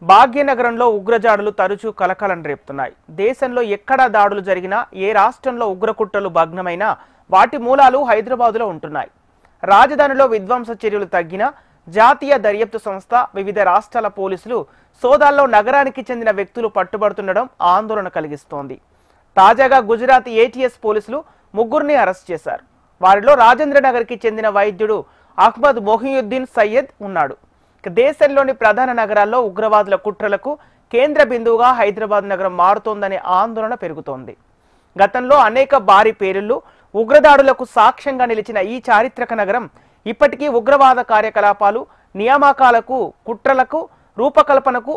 భాగ్యనగరంలో ఉగ్రజాడులు తరచూ కలకలం రేపుతున్నాయి. దేశంలో ఎక్కడ దాడులు జరిగినా, ఏ రాష్ట్రంలో ఉగ్రకుట్రలు భగ్నమైనా వాటి మూలాలు హైదరాబాదులో ఉంటున్నాయి. రాజధానిలో విధ్వంస చర్యలు తగ్గినా జాతీయ దర్యాప్తు సంస్థ, వివిధ రాష్ట్రాల పోలీసులు సోదాల్లో నగరానికి చెందిన వ్యక్తులు పట్టుబడుతుండడం ఆందోళన కలిగిస్తోంది. తాజాగా గుజరాత్ ఏటీఎస్ పోలీసులు ముగ్గురిని అరెస్ట్ చేశారు. వారిలో రాజేంద్రనగర్కి చెందిన వైద్యుడు అహ్మద్ మొహియుద్దీన్ సయ్యద్ ఉన్నాడు. దేశంలోని ప్రధాన నగరాల్లో ఉగ్రవాదుల కుట్రలకు కేంద్ర బిందువుగా హైదరాబాద్ నగరం మారుతోందనే ఆందోళన పెరుగుతోంది. గతంలో అనేక భారీ పేలుళ్లు, ఉగ్రదాడులకు సాక్ష్యంగా నిలిచిన ఈ చారిత్రక నగరం ఇప్పటికీ ఉగ్రవాద కార్యకలాపాలు, నియామకాలకు, కుట్రలకు, రూపకల్పనకు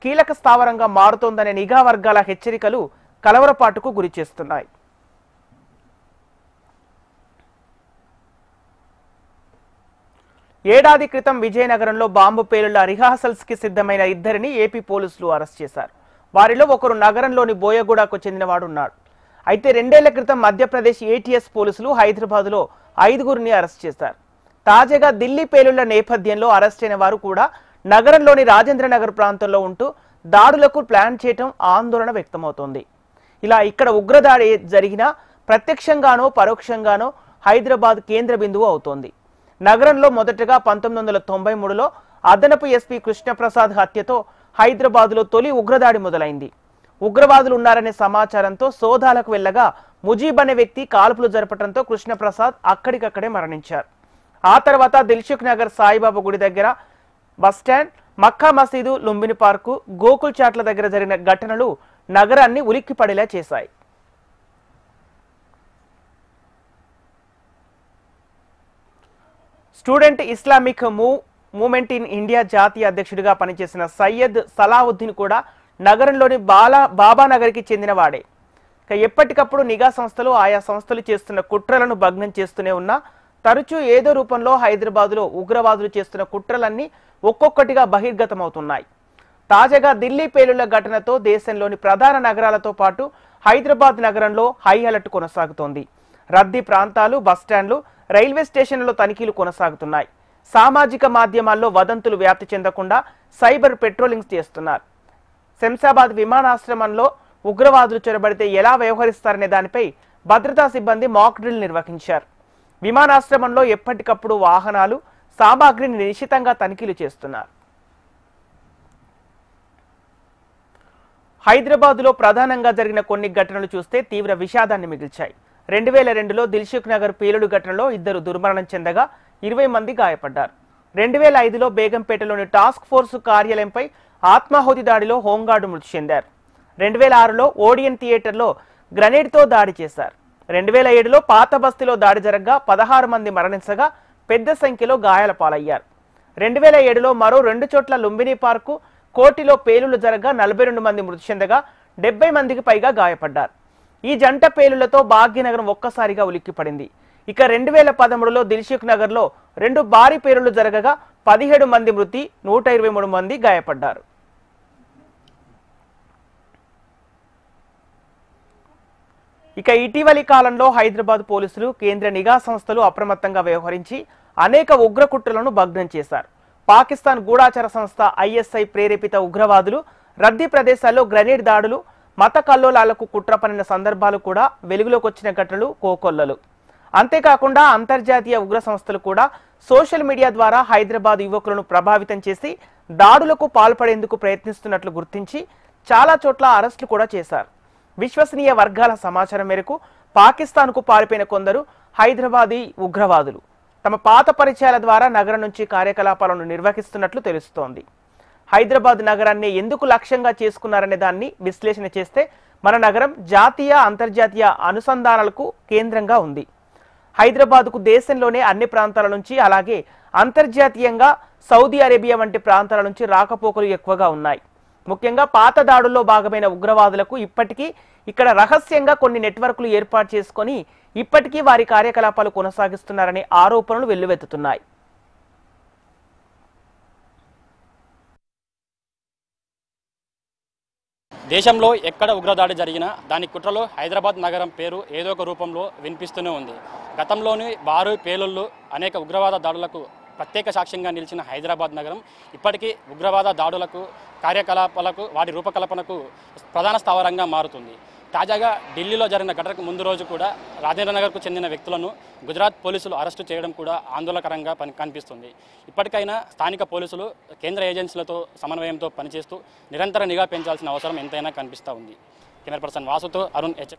కీలక స్థావరంగా మారుతోందనే నిఘా వర్గాల హెచ్చరికలు కలవరపాటుకు గురిచేస్తున్నాయి. ఏడాది క్రితం విజయనగరంలో బాంబు పేలుళ్ల రిహార్సల్స్ కి సిద్ధమైన ఇద్దరిని ఏపీ పోలీసులు అరెస్ట్ చేశారు. వారిలో ఒకరు నగరంలోని బోయగూడకు చెందినవాడు ఉన్నాడు. అయితే 2 ఏళ్ల క్రితం మధ్యప్రదేశ్ ఏటీఎస్ పోలీసులు హైదరాబాద్లో 5గురిని అరెస్ట్ చేశారు. తాజాగా ఢిల్లీ పేలుళ్ల నేపథ్యంలో అరెస్ట్ అయిన వారు కూడా నగరంలోని రాజేంద్రనగర్ ప్రాంతంలో ఉంటూ దాడులకు ప్లాన్ చేయడం ఆందోళన వ్యక్తమవుతోంది. ఇలా ఇక్కడ ఉగ్రదాడి జరిగినా ప్రత్యక్షంగానో పరోక్షంగానో హైదరాబాద్ కేంద్ర బిందువు అవుతోంది. నగరంలో మొదటగా 1993లో అదనపు ఎస్పీ కృష్ణప్రసాద్ హత్యతో హైదరాబాద్లో తొలి ఉగ్రదాడి మొదలైంది. ఉగ్రవాదులు ఉన్నారనే సమాచారంతో సోదాలకు వెళ్లగా ముజీబ్ అనే వ్యక్తి కాల్పులు జరపడంతో కృష్ణప్రసాద్ అక్కడికక్కడే మరణించారు. ఆ తర్వాత దిల్సుఖ్ నగర్ సాయిబాబా గుడి దగ్గర, బస్టాండ్, మక్కా మసీదు, లుంబిని పార్కు, గోకుల్ చాట్ల దగ్గర జరిగిన ఘటనలు నగరాన్ని ఉలిక్కిపడేలా చేశాయి. Student Islamic movement in India జాతీయ అధ్యక్షుడిగా పనిచేసిన సయ్యద్ సలావుద్దీన్ కూడా నగరంలోని బాబానగర్కి చెందినవాడే. ఎప్పటికప్పుడు నిఘా సంస్థలు, ఆయా సంస్థలు చేస్తున్న కుట్రలను భగ్నం చేస్తూనే ఉన్నా తరచూ ఏదో రూపంలో హైదరాబాదులో ఉగ్రవాదులు చేస్తున్న కుట్రలన్నీ ఒక్కొక్కటిగా బహిర్గతమవుతున్నాయి. తాజాగా ఢిల్లీ పేలుళ్ల ఘటనతో దేశంలోని ప్రధాన నగరాలతో పాటు హైదరాబాద్ నగరంలో హై అలర్ట్ కొనసాగుతోంది. రద్దీ ప్రాంతాలు, బస్టాండ్లు, రైల్వే స్టేషన్లలో తనిఖీలు కొనసాగుతున్నాయి. సామాజిక మాధ్యమాల్లో వదంతులు వ్యాప్తి చెందకుండా సైబర్ పెట్రోలింగ్ చేస్తున్నారు. శంషాబాద్ విమానాశ్రమంలో ఉగ్రవాదులు చొరబడితే ఎలా వ్యవహరిస్తారనే దానిపై భద్రతా సిబ్బంది మాక్ డ్రిల్ నిర్వహించారు. విమానాశ్రమంలో ఎప్పటికప్పుడు వాహనాలు, సామాగ్రిని నిశితంగా తనిఖీలు చేస్తున్నారు. హైదరాబాద్లో ప్రధానంగా జరిగిన కొన్ని ఘటనలు చూస్తే తీవ్ర విషాదాన్ని మిగిల్చాయి. 2002లో దిల్సుఖ్ నగర్ పేలుడు ఘటనలో 2 దుర్మరణం చెందగా 20 మంది గాయపడ్డారు. 2005లో బేగంపేటలోని టాస్క్ ఫోర్స్ కార్యాలయంపై ఆత్మాహుతి దాడిలో హోంగార్డు మృతి చెందారు. 2006లో ఓడియన్ థియేటర్లో గ్రనేడ్తో దాడి చేశారు. 2007లో పాత బస్తీలో దాడి జరగగా 16 మంది మరణించగా పెద్ద సంఖ్యలో గాయాల పాలయ్యారు. 2007లో మరో 2 చోట్ల లుంబిని పార్కు, కోటిలో పేలుళ్లు జరగగా 42 మంది మృతి చెందగా 70 మందికి పైగా గాయపడ్డారు. ఈ జంట పేలుళ్లతో భాగ్యనగరం ఒక్కసారిగా ఉలిక్కిపడింది. ఇక 2013లో దిల్సుఖ్ నగర్లో 2 భారీ పేలుళ్లు జరగగా 17 మంది మృతి, 123 మంది గాయపడ్డారు. ఇక ఇటీవలి కాలంలో హైదరాబాద్ పోలీసులు, కేంద్ర నిఘా సంస్థలు అప్రమత్తంగా వ్యవహరించి అనేక ఉగ్రకుట్రలను భగ్నం చేశారు. పాకిస్తాన్ గూఢాచార సంస్థ ఐఎస్ఐ ప్రేరేపిత ఉగ్రవాదులు రద్దీ ప్రదేశాల్లో గ్రెనేడ్ దాడులు, మత కల్లోలాలకు కుట్ర పనిన సందర్భాలు కూడా వెలుగులోకి వచ్చిన ఘటనలు కోకొల్లలు. అంతేకాకుండా అంతర్జాతీయ ఉగ్ర సంస్థలు కూడా సోషల్ మీడియా ద్వారా హైదరాబాద్ యువకులను ప్రభావితం చేసి దాడులకు పాల్పడేందుకు ప్రయత్నిస్తున్నట్లు గుర్తించి చాలా చోట్ల అరెస్టులు కూడా చేశారు. విశ్వసనీయ వర్గాల సమాచారం మేరకు పాకిస్తాన్కు పారిపోయిన కొందరు హైదరాబాదీ ఉగ్రవాదులు తమ పాత పరిచయాల ద్వారా నగరం నుంచి కార్యకలాపాలను నిర్వహిస్తున్నట్లు తెలుస్తోంది. హైదరాబాద్ నగరాన్ని ఎందుకు లక్ష్యంగా చేసుకున్నారనే దాన్ని విశ్లేషణ చేస్తే మన నగరం జాతీయ, అంతర్జాతీయ అనుసంధానాలకు కేంద్రంగా ఉంది. హైదరాబాద్కు దేశంలోనే అన్ని ప్రాంతాల నుంచి, అలాగే అంతర్జాతీయంగా సౌదీ అరేబియా వంటి ప్రాంతాల నుంచి రాకపోకలు ఎక్కువగా ఉన్నాయి. ముఖ్యంగా పాత దాడుల్లో భాగమైన ఉగ్రవాదులకు ఇప్పటికీ ఇక్కడ రహస్యంగా కొన్ని నెట్వర్క్లు ఏర్పాటు చేసుకొని ఇప్పటికీ వారి కార్యకలాపాలు కొనసాగిస్తున్నారనే ఆరోపణలు వెల్లువెత్తుతున్నాయి. దేశంలో ఎక్కడ ఉగ్రదాడి జరిగినా దాని కుట్రలో హైదరాబాద్ నగరం పేరు ఏదో ఒక రూపంలో వినిపిస్తూనే ఉంది. గతంలోని భారీ పేలుళ్లు, అనేక ఉగ్రవాద దాడులకు ప్రత్యేక సాక్ష్యంగా నిలిచిన హైదరాబాద్ నగరం ఇప్పటికీ ఉగ్రవాద దాడులకు కార్యకలాపాలకు వాటి రూపకల్పనకు ప్రధాన స్థావరంగా మారుతుంది. తాజాగా ఢిల్లీలో జరిగిన ఘటనకు ముందు రోజు కూడా రాజేంద్రనగర్కు చెందిన వ్యక్తులను గుజరాత్ పోలీసులు అరెస్టు చేయడం కూడా ఆందోళనకరంగా కనిపిస్తుంది. ఇప్పటికైనా స్థానిక పోలీసులు కేంద్ర ఏజెన్సీలతో సమన్వయంతో పనిచేస్తూ నిరంతర నిఘా పెంచాల్సిన అవసరం ఎంతైనా కనిపిస్తూ ఉంది. కెమెరా పర్సన్ వాసుతో అరుణ్ హెచ్.